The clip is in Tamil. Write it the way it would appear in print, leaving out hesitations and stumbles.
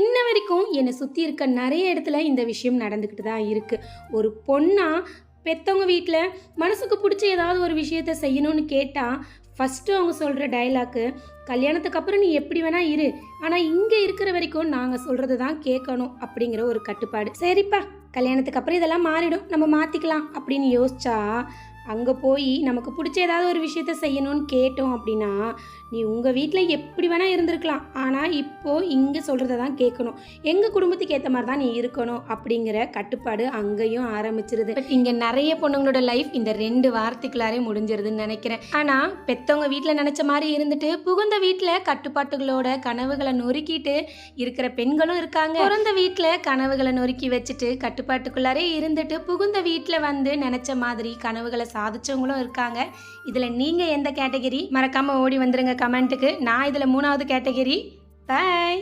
இன்ன வரைக்கும் என்னை சுற்றி இருக்க நிறைய இடத்துல இந்த விஷயம் நடந்துக்கிட்டு தான் இருக்குது. ஒரு பொண்ணா பெற்றவங்க வீட்டில் மனசுக்கு பிடிச்ச ஏதாவது ஒரு விஷயத்த செய்யணும்னு கேட்டால் ஃபஸ்ட்டு அவங்க சொல்கிற டைலாக்கு, கல்யாணத்துக்கு அப்புறம் நீ எப்படி வேணா இரு, ஆனால் இங்கே இருக்கிற வரைக்கும் நாங்கள் சொல்கிறது தான் கேட்கணும் அப்படிங்கிற ஒரு கட்டுப்பாடு. சரிப்பா, கல்யாணத்துக்கு அப்புறம் இதெல்லாம் மாறிடும், நம்ம மாற்றிக்கலாம் அப்படின்னு யோசிச்சா, அங்கே போய் நமக்கு பிடிச்ச ஏதாவது ஒரு விஷயத்த செய்யணும்னு கேட்டோம் அப்படின்னா, நீ உங்கள் வீட்டில் எப்படி வேணால் இருந்திருக்கலாம், ஆனால் இப்போது இங்கே சொல்கிறத தான் கேட்கணும், எங்கள் குடும்பத்துக்கு ஏற்ற மாதிரி தான் நீ இருக்கணும் அப்படிங்கிற கட்டுப்பாடு அங்கேயும் ஆரம்பிச்சிருது. பட் இங்கே நிறைய பொண்ணுங்களோட லைஃப் இந்த 2 வாரத்துக்குள்ளாரே முடிஞ்சிருதுன்னு நினைக்கிறேன். ஆனால் பெற்றவங்க வீட்டில் நினச்ச மாதிரி இருந்துட்டு புகுந்த வீட்டில் கட்டுப்பாட்டுகளோட கனவுகளை நொறுக்கிட்டு இருக்கிற பெண்களும் இருக்காங்க. பிறந்த வீட்டில் கனவுகளை நொறுக்கி வச்சுட்டு கட்டுப்பாட்டுக்குள்ளாரே இருந்துட்டு புகுந்த வீட்டில் வந்து நினச்ச மாதிரி கனவுகளை சாதிச்சவங்களும் இருக்காங்க. இதில் நீங்கள் எந்த கேட்டகரி? மறக்காமல் ஓடி வந்துருங்க கமெண்ட்டுக்கு. நான் இதில் 3வது கேட்டகரி. பாய்.